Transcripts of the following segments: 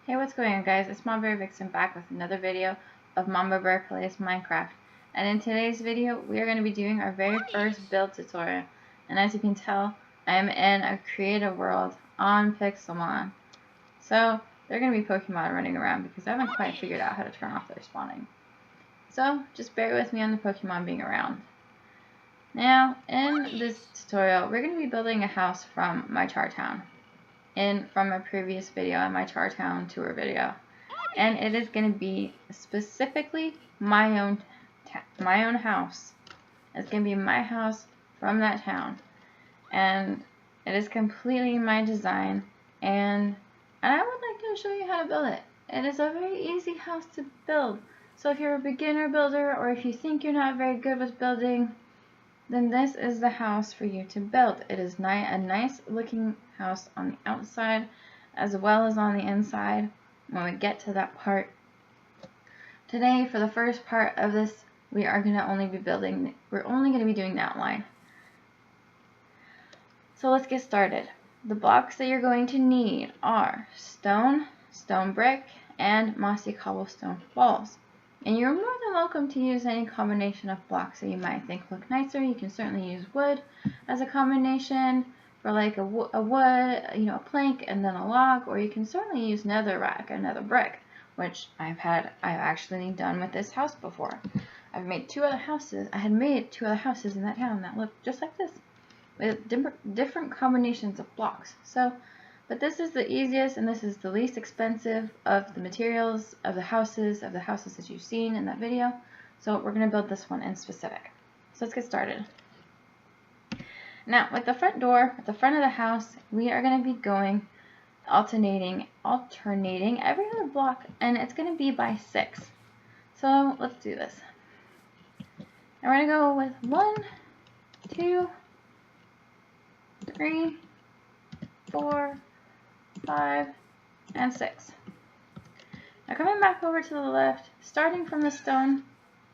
Hey, what's going on, guys? It's MamaBear Vixen back with another video of MamaBear Plays Minecraft. And in today's video, we are going to be doing our very first build tutorial. And as you can tell, I am in a creative world on Pixelmon. So, there are going to be Pokemon running around because I haven't quite figured out how to turn off their spawning. So, just bear with me on the Pokemon being around. Now, in this tutorial, we're going to be building a house from my Char Town. From a previous video on my Char Town Tour video, and it is going to be specifically my own house. It's going to be my house from that town, and it is completely my design, and I would like to show you how to build it. It is a very easy house to build, so if you're a beginner builder or if you think you're not very good with building, then this is the house for you to build. It is a nice looking house on the outside as well as on the inside when we get to that part. Today, for the first part of this, we are going to only be doing the outline. So let's get started. The blocks that you're going to need are stone, stone brick, and mossy cobblestone walls. And you're more than welcome to use any combination of blocks that you might think look nicer. You can certainly use wood as a combination for like a wood, a plank and then a log, or you can certainly use netherrack, another brick, which I've actually done with this house before. I've made two other houses. I had made two other houses in that town that looked just like this, with different combinations of blocks. But this is the easiest and this is the least expensive of the materials of the houses that you've seen in that video. So we're going to build this one in specific. So let's get started. Now with the front door, at the front of the house, we are going to be going alternating every other block, and it's going to be by 6. So let's do this. And we're going to go with 1, 2, 3, 4, 5, and 6. Now coming back over to the left, starting from the stone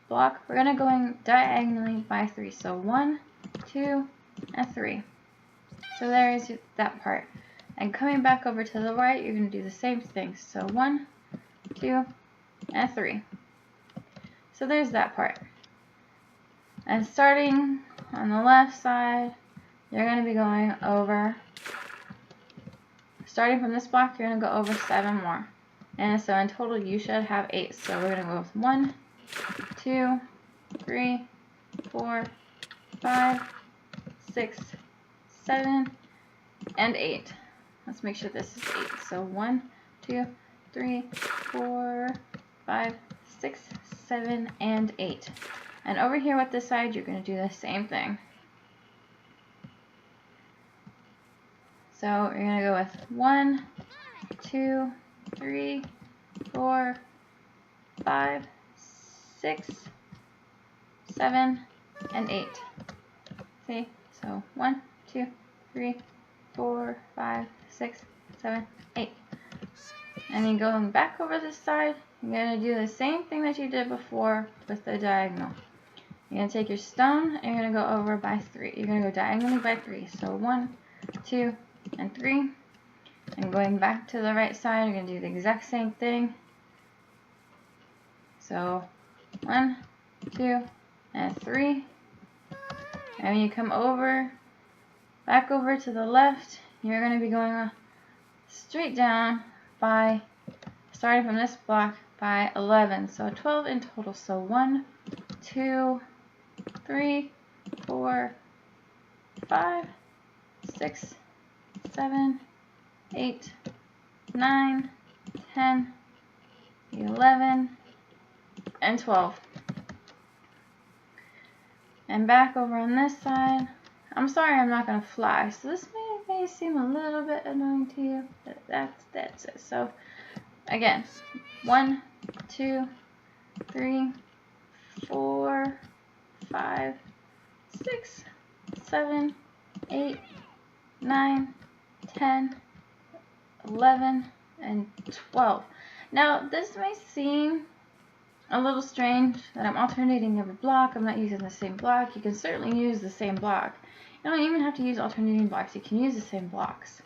block, we're going to go diagonally by 3. So 1, 2, and 3. So there is that part. And coming back over to the right, you're going to do the same thing. So 1, 2, and 3. So there's that part. And starting on the left side, you're going to be going over. Starting from this block, you're going to go over 7 more. And so in total, you should have 8. So we're going to go with 1, 2, 3, 4, 5, 6, 7, and 8. Let's make sure this is 8. So 1, 2, 3, 4, 5, 6, 7, and 8. And over here with this side, you're going to do the same thing. So you're going to go with 1, 2, 3, 4, 5, 6, 7, and 8. See? So 1, 2, 3, 4, 5, 6, 7, 8. And then going back over this side, you're going to do the same thing that you did before with the diagonal. You're going to take your stone and you're going to go over by 3. You're going to go diagonally by 3. So 1, 2, and 3. And going back to the right side, you're going to do the exact same thing. So 1, 2, and 3. And when you come over, back over to the left, you're going to be going straight down by, starting from this block, by 11. So 12 in total. So 1, 2, 3, 4, 5, 6, 7, 8, 9, 10, 11, and 12. And back over on this side, I'm sorry I'm not going to fly, so this may seem a little bit annoying to you, but that's it. So again, 1, 2, 3, 4, 5, 6, 7, 8, 9, 10, 11, and 12. Now this may seem a little strange that I'm alternating every block. I'm not using the same block. You can certainly use the same block. You don't even have to use alternating blocks. You can use the same blocks.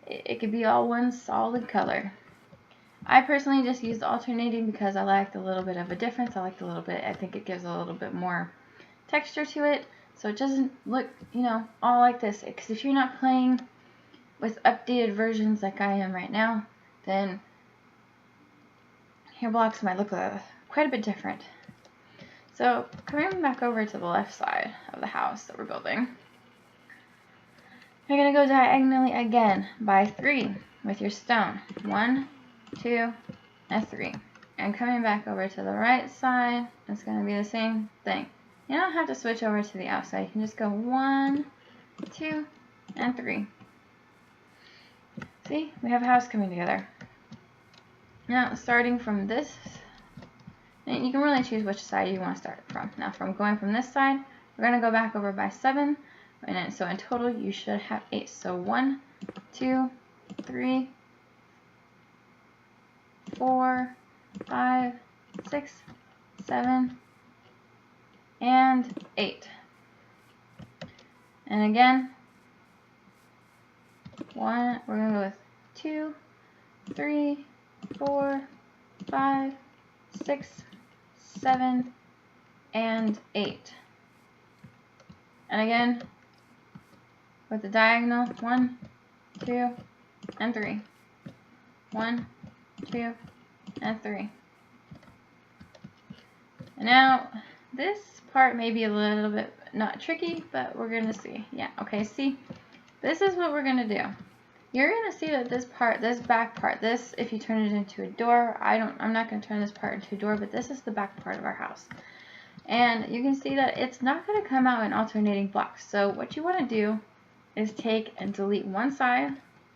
it could be all one solid color. I personally just use the alternating because I like a little bit of a difference. I think it gives a little bit more texture to it, so it doesn't look, all like this. Because if you're not playing with updated versions like I am right now, then your blocks might look quite a bit different. So coming back over to the left side of the house that we're building, you're going to go diagonally again by 3 with your stone. 1, 2, and 3. And coming back over to the right side, it's going to be the same thing. You don't have to switch over to the outside. You can just go 1, 2, and 3. See, we have a house coming together. Now, starting from this, and you can really choose which side you want to start from. Now, going from this side, we're going to go back over by 7. And so in total, you should have 8. So 1, 2, 3, 4, 5, 6, 7, and 8. And again, we're going to go with 2, 3, 4, 5, 6, 7, and 8. And again, with the diagonal, 1, 2, and 3. 1, 2, and 3. And now, this part may be a little bit not tricky, but we're going to see. Yeah, okay, see, this is what we're going to do. You're going to see that this back part, if you turn it into a door, I'm not going to turn this part into a door, but this is the back part of our house. And you can see that it's not going to come out in alternating blocks. So what you want to do is take and delete one side,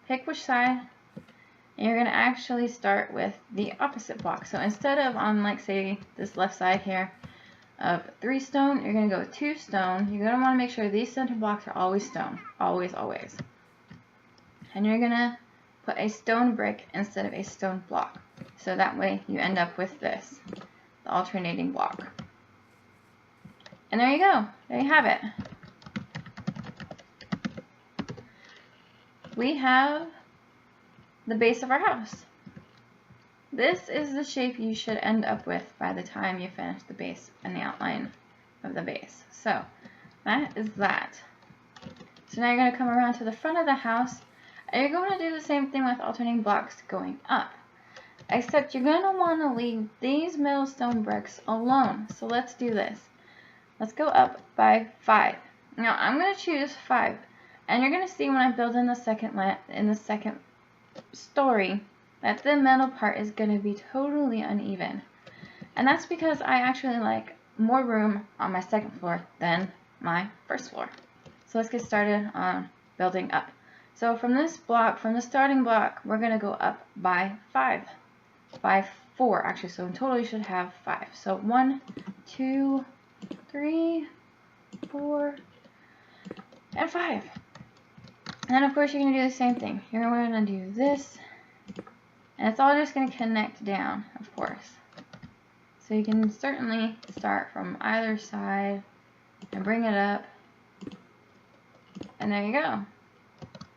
pick which side, and you're going to actually start with the opposite block. So instead of on, like, say, this left side here of 3 stone, you're going to go with 2 stone. You're going to want to make sure these center blocks are always stone. Always, always. And you're going to put a stone brick instead of a stone block. So that way you end up with this, the alternating block. And there you go. There you have it. We have the base of our house. This is the shape you should end up with by the time you finish the base and the outline of the base. So that is that. So now you're going to come around to the front of the house, and you're going to do the same thing with alternating blocks going up. Except you're going to want to leave these middle stone bricks alone. So let's do this. Let's go up by 5. Now I'm going to choose 5. And you're going to see when I build in the second story that the middle part is going to be totally uneven. And that's because I actually like more room on my second floor than my first floor. So let's get started on building up. So from this block, from the starting block, we're going to go up by 5. By 4, actually. So in total, you should have 5. So 1, 2, 3, 4, and 5. And then, of course, you're going to do the same thing. You're going to do this, and it's all just going to connect down, of course. So you can certainly start from either side and bring it up. And there you go.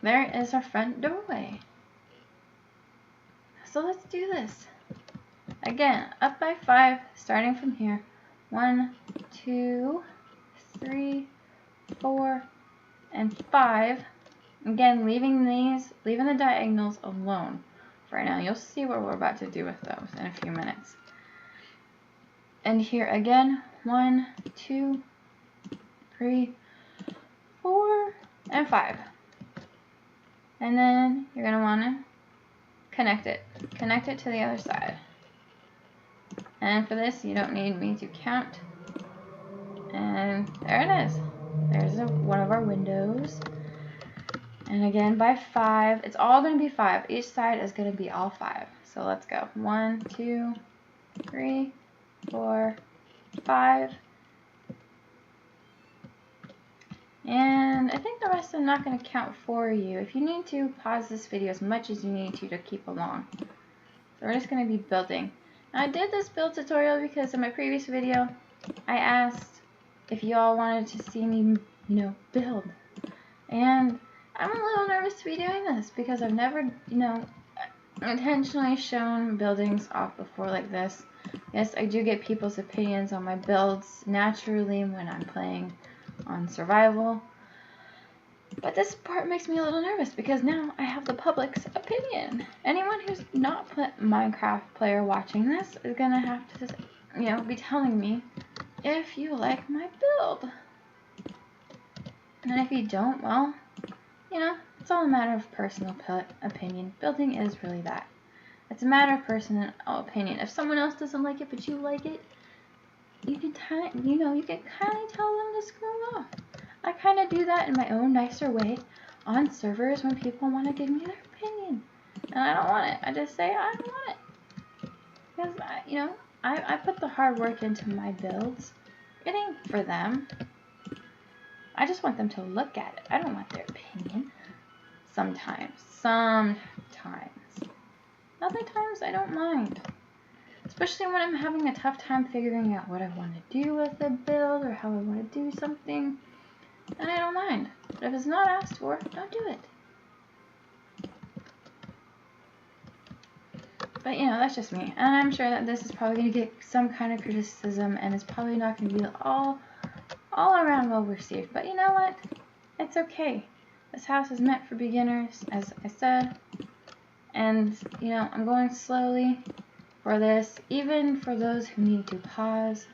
There is our front doorway. So let's do this. Again, up by 5, starting from here. 1, 2, 3, 4, and 5. Again, leaving the diagonals alone for right now. You'll see what we're about to do with those in a few minutes. And here again, 1, 2, 3, 4, and 5. And then you're going to want to connect it. Connect it to the other side. And for this, you don't need me to count. And there it is. There's one of our windows. And again, by 5. It's all going to be 5. Each side is going to be all 5. So let's go. 1, 2, 3, 4, 5. And I think the rest I'm not going to count for you. If you need to, pause this video as much as you need to keep along. So we're just going to be building. Now I did this build tutorial because in my previous video, I asked if you all wanted to see me, build. And I'm a little nervous to be doing this because I've never, you know, intentionally shown buildings off before like this. Yes, I do get people's opinions on my builds naturally when I'm playing on survival. But this part makes me a little nervous because now I have the public's opinion. Anyone who's not a Minecraft player watching this is going to have to, you know, be telling me if you like my build. And if you don't, well, you know, it's all a matter of personal opinion. Building is really that. It's a matter of personal opinion. If someone else doesn't like it but you like it, you can kind of tell them to screw off. I kind of do that in my own nicer way on servers when people want to give me their opinion. And I don't want it. I just say I don't want it. Because, you know, I put the hard work into my builds. It ain't for them. I just want them to look at it. I don't want their opinion. Sometimes. Other times I don't mind. Especially when I'm having a tough time figuring out what I want to do with the build or how I want to do something. And I don't mind. But if it's not asked for, don't do it. But, you know, that's just me. And I'm sure that this is probably going to get some kind of criticism, and it's probably not going to be all around well received. But you know what? It's okay. This house is meant for beginners, as I said. And, you know, I'm going slowly for this, even for those who need to pause.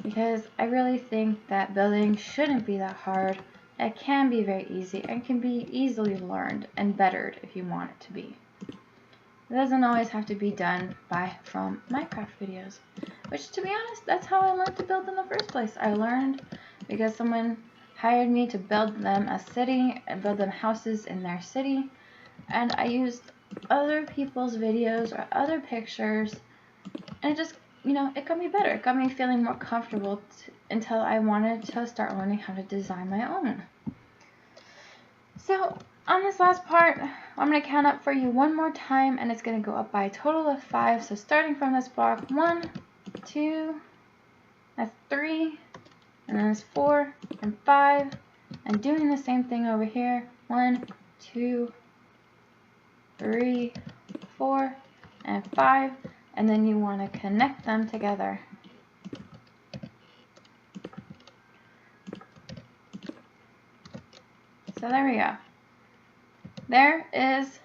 Because I really think that building shouldn't be that hard. It can be very easy and can be easily learned and bettered if you want it to be. It doesn't always have to be done from Minecraft videos. Which, to be honest, that's how I learned to build in the first place. I learned because someone hired me to build them a city and build them houses in their city. And I used other people's videos or other pictures. And it just, you know, it got me better. It got me feeling more comfortable until I wanted to start learning how to design my own. So, on this last part, I'm going to count up for you one more time, and it's going to go up by a total of 5. So starting from this block, 1, 2, that's 3, and then it's 4 and 5, and doing the same thing over here, 1, 2, 3, 4, and 5, and then you want to connect them together. So there we go. There is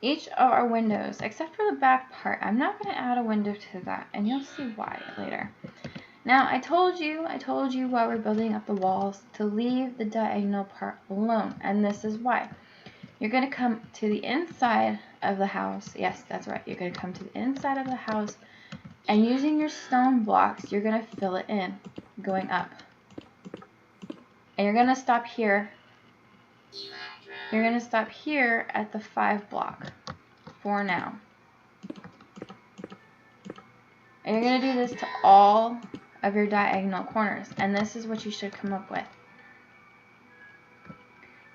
each of our windows, except for the back part. I'm not going to add a window to that, and you'll see why later. Now, I told you while we're building up the walls to leave the diagonal part alone, and this is why. You're going to come to the inside of the house. Yes, that's right. You're going to come to the inside of the house, and using your stone blocks, you're going to fill it in, going up. And you're going to stop here. You're going to stop here at the 5 block for now. And you're going to do this to all of your diagonal corners. And this is what you should come up with.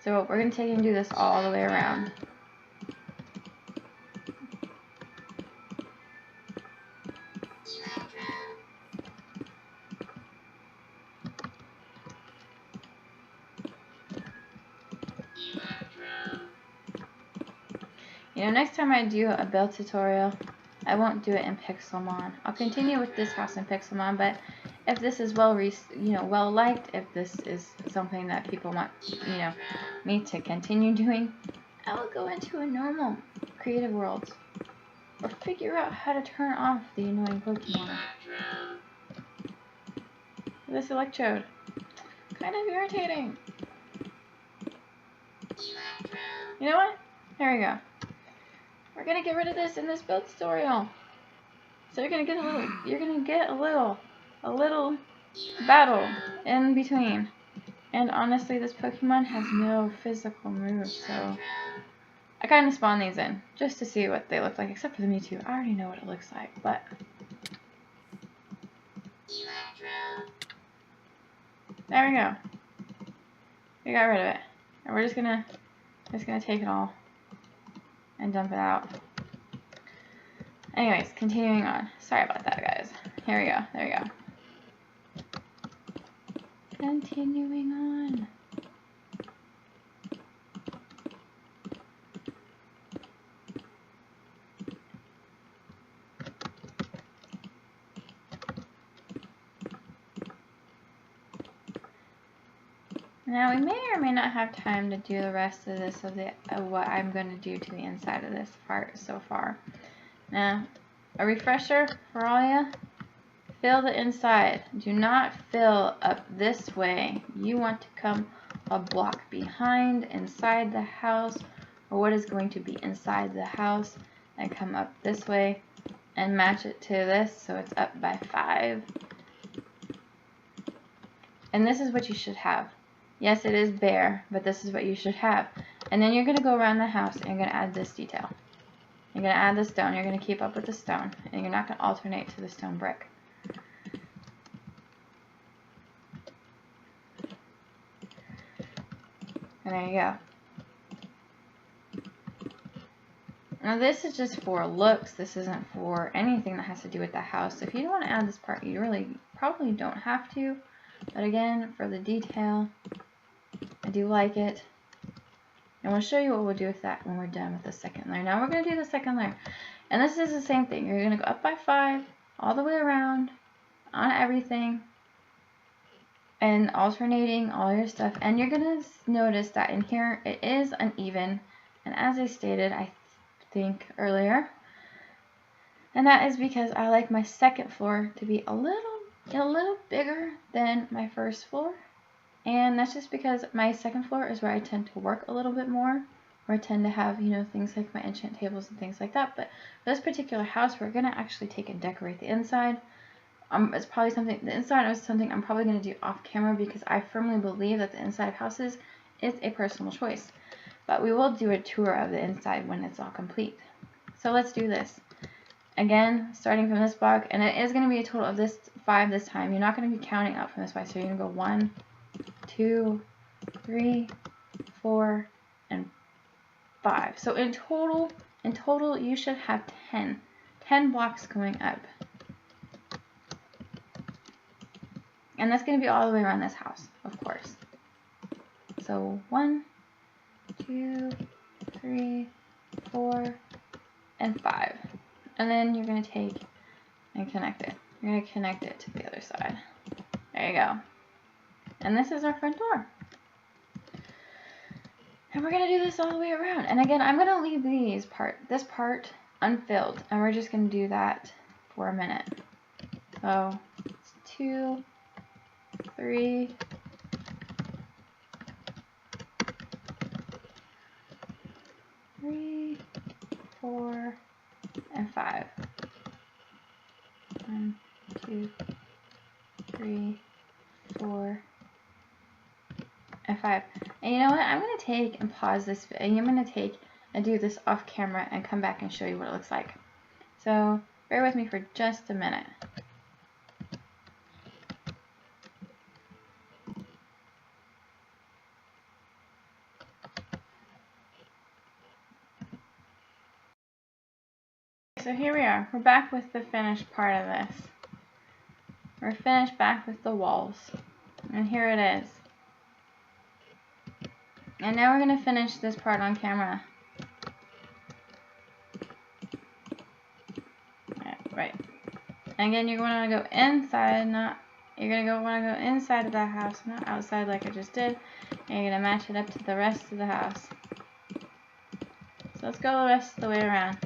So we're going to take and do this all the way around. You know, next time I do a build tutorial, I won't do it in Pixelmon. I'll continue with this house in Pixelmon, but if this is well liked, if this is something that people want, you know, me to continue doing, I will go into a normal creative world or figure out how to turn off the annoying Pokemon. This electrode, kind of irritating. You know what? There we go. We're gonna get rid of this in this build tutorial. So you're gonna get a little battle in between. And honestly, this Pokemon has no physical moves, so I kind of spawned these in just to see what they look like, except for the Mewtwo. I already know what it looks like, but there we go. We got rid of it, and we're just gonna take it all and dump it out. Anyways, continuing on. Sorry about that, guys. Here we go. There we go. Continuing on. Now we may or may not have time to do the rest of this of what I'm going to do to the inside of this part so far. Now, a refresher for all ya, fill the inside. Do not fill up this way. You want to come a block behind inside the house, or what is going to be inside the house, and come up this way and match it to this so it's up by 5. And this is what you should have. Yes, it is bare, but this is what you should have. And then you're going to go around the house and you're going to add this detail. You're going to add the stone. You're going to keep up with the stone. And you're not going to alternate to the stone brick. And there you go. Now this is just for looks. This isn't for anything that has to do with the house. So if you don't want to add this part, you really probably don't have to. But again, for the detail, I do like it. And we'll show you what we'll do with that when we're done with the second layer. Now we're going to do the second layer. And this is the same thing. You're going to go up by 5, all the way around, on everything, and alternating all your stuff. And you're going to notice that in here, it is uneven. And as I stated, I think earlier, and that is because I like my second floor to be a little bigger than my first floor. And that's just because my second floor is where I tend to work a little bit more, where I tend to have, you know, things like my enchant tables and things like that. But for this particular house, we're going to actually take and decorate the inside. It's probably something, the inside is something I'm probably going to do off camera, because I firmly believe that the inside of houses is a personal choice. But we will do a tour of the inside when it's all complete. So let's do this. Again, starting from this block, and it is going to be a total of this 5 this time. You're not going to be counting up from this 5, so you're going to go 1, 2, 3, 4, and 5. So in total, you should have 10 blocks going up. And that's going to be all the way around this house, of course. So 1, 2, 3, 4, and 5. And then you're going to take and connect it. You're going to connect it to the other side. There you go. And this is our front door. And we're going to do this all the way around. And again, I'm going to leave this part unfilled. And we're just going to do that for a minute. So it's 2, 3, 4, and 5. 1, 2, 3, 4, and 5. And you know what? I'm going to take and pause this, and I'm going to take and do this off camera and come back and show you what it looks like. So bear with me for just a minute. So here we are. We're back with the finished part of this. We're finished back with the walls. And here it is. And now we're going to finish this part on camera. Right. And again, you're going to go inside, you're going to want to go inside of that house, not outside like I just did. And you're going to match it up to the rest of the house. So let's go the rest of the way around.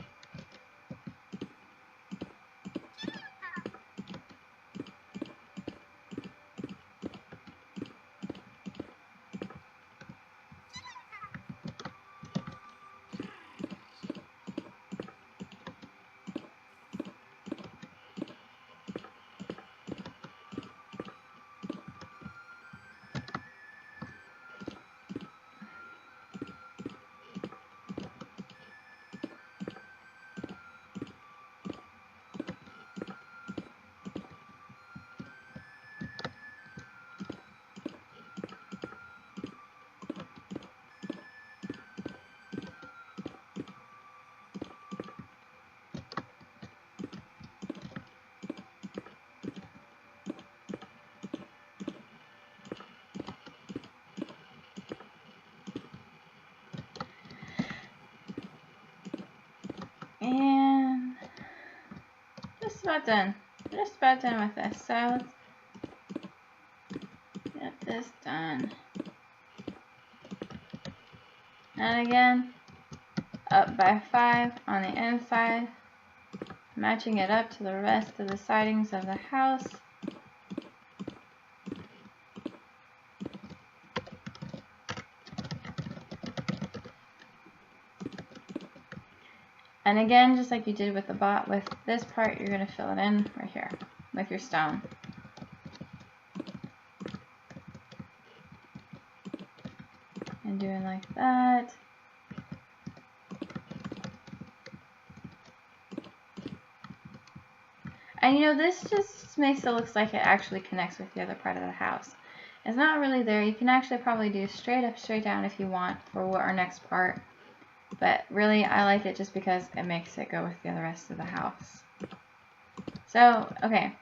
And just about done. Just about done with this. So let's get this done. And again, up by 5 on the inside, matching it up to the rest of the sidings of the house. And again, just like you did with with this part, you're going to fill it in right here with your stone. And doing like that. And you know, this just makes it look like it actually connects with the other part of the house. It's not really there. You can actually probably do straight up, straight down if you want for our next part. But really, I like it just because it makes it go with the rest of the house. So, okay.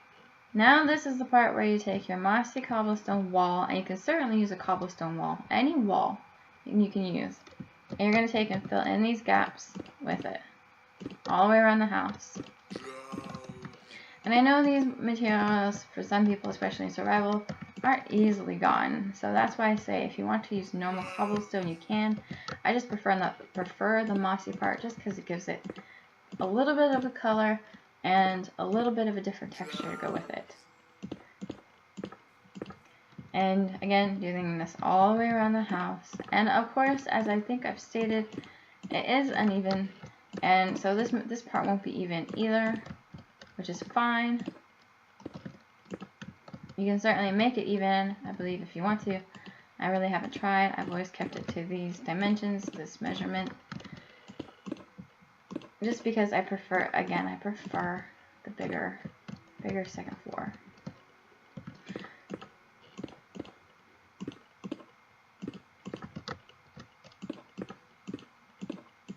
Now this is the part where you take your mossy cobblestone wall, and you can certainly use a cobblestone wall. Any wall you can use. And you're going to take and fill in these gaps with it. All the way around the house. And I know these materials, for some people, especially in survival, aren't easily gotten. So that's why I say if you want to use normal cobblestone, you can. I just prefer the mossy part just because it gives it a little bit of a color and a little bit of a different texture to go with it. And again, doing this all the way around the house. And of course, as I think I've stated, it is uneven. And so this part won't be even either, which is fine. You can certainly make it even, I believe, if you want to. I really haven't tried. I've always kept it to these dimensions, this measurement. Just because I prefer, again, I prefer the bigger second floor.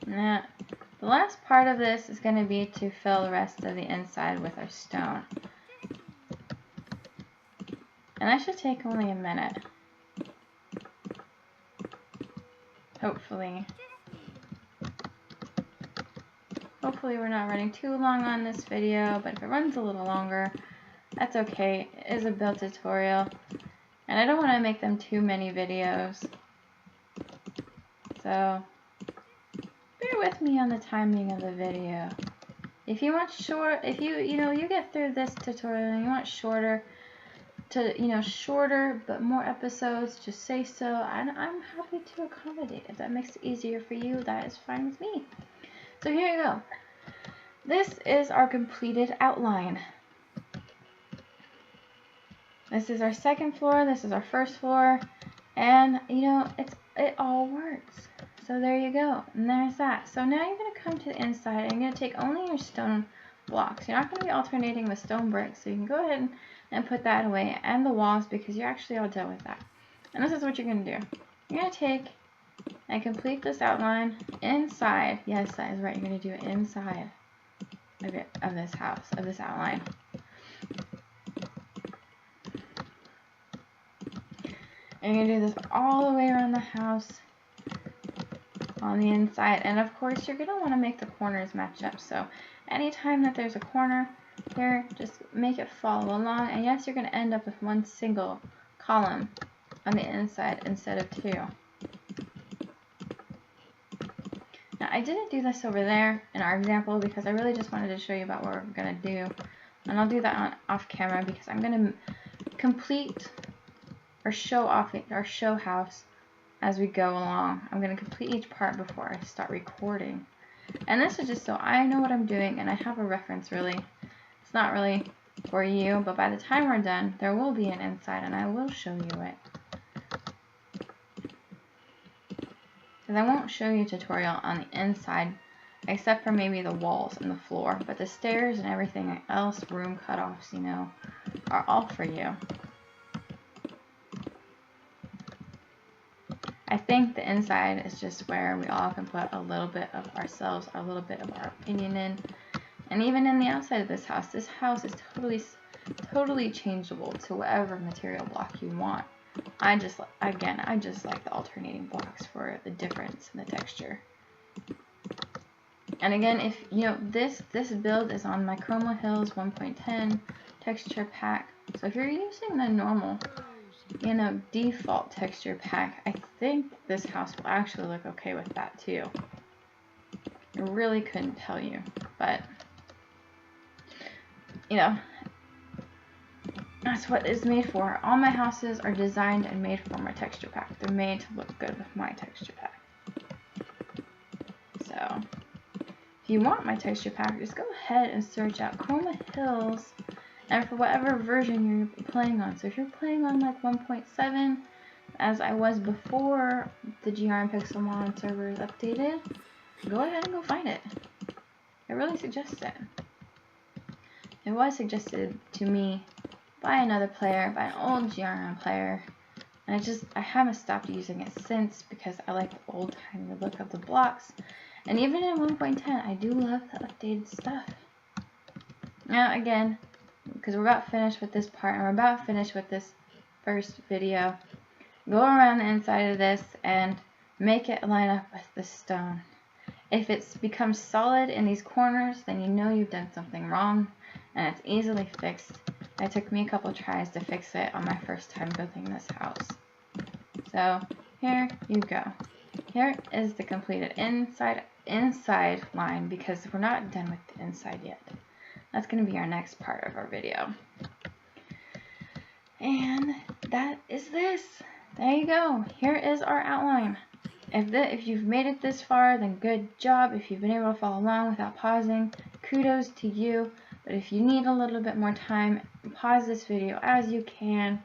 Now, the last part of this is going to be to fill the rest of the inside with our stone. And that should take only a minute. Hopefully. Hopefully we're not running too long on this video, but if it runs a little longer, that's okay. It is a build tutorial, and I don't want to make them too many videos. So, bear with me on the timing of the video. If you want if you get through this tutorial and you want shorter but more episodes, just say so, and I'm happy to accommodate. If that makes it easier for you, that is fine with me. So here you go. This is our completed outline. This is our second floor, this is our first floor, and it all works. So there you go, and there's that. So now you're going to come to the inside, and you're going to take only your stone blocks. You're not going to be alternating with stone bricks, so you can go ahead and put that away, and the walls, because you're actually all done with that. And this is what you're going to do. You're going to take and complete this outline inside. Yes, that is right. You're going to do it inside of this house, of this outline. And you're going to do this all the way around the house on the inside. And of course, you're going to want to make the corners match up. So anytime that there's a corner here, just make it follow along. And yes, you're going to end up with one single column on the inside instead of two. Now, I didn't do this over there in our example because I really just wanted to show you about what we're going to do. And I'll do that off camera because I'm going to complete or show off our show house as we go along. I'm going to complete each part before I start recording. And this is just so I know what I'm doing and I have a reference really. It's not really for you, but by the time we're done, there will be an inside and I will show you it. Because I won't show you a tutorial on the inside, except for maybe the walls and the floor. But the stairs and everything else, room cutoffs, are all for you. I think the inside is just where we all can put a little bit of ourselves, a little bit of our opinion in. And even in the outside of this house is totally changeable to whatever material block you want. I just like the alternating blocks for the difference in the texture. And again, if this build is on my Chroma Hills 1.10 texture pack. So if you're using the normal default texture pack, I think this house will actually look okay with that too. I really couldn't tell you, but that's what it's made for. All my houses are designed and made for my texture pack. They're made to look good with my texture pack. So, if you want my texture pack, just go ahead and search out Chroma Hills, and for whatever version you're playing on. So if you're playing on like 1.7, as I was before the GR and Pixelmon servers updated, go ahead and go find it. I really suggest it. It was suggested to me by another player, by an old GRN player, and I haven't stopped using it since because I like the old-timey look of the blocks. And even in 1.10, I do love the updated stuff. Now again, because we're about finished with this part, and we're about finished with this first video, go around the inside of this and make it line up with the stone. If it's becomes solid in these corners, then you know you've done something wrong, and it's easily fixed. It took me a couple tries to fix it on my first time building this house. So here you go. Here is the completed inside line, because we're not done with the inside yet. That's going to be our next part of our video. And that is this. There you go. Here is our outline. If you've made it this far, then good job. If you've been able to follow along without pausing, kudos to you. But if you need a little bit more time, pause this video as you can,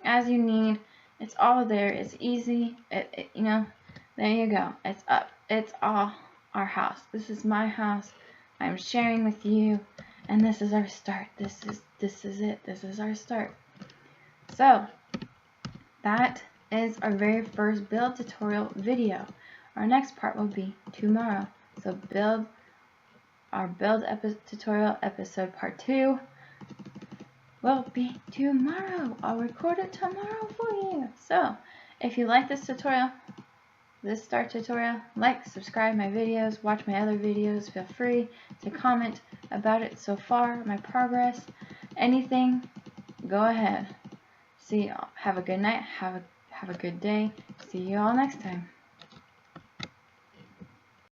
as you need. It's all there. It's easy. There you go. It's up. It's all our house. This is my house. I'm sharing with you, and this is our start. This is it. This is our start. So that is our very first build tutorial video. Our next part will be tomorrow. So our build tutorial episode part 2 will be tomorrow. I'll record it tomorrow for you. So if you like this tutorial, this start tutorial, like, subscribe my videos, watch my other videos, feel free to comment about it so far, my progress, anything, go ahead. See y'all. Have a good night. Have a good day. See you all next time.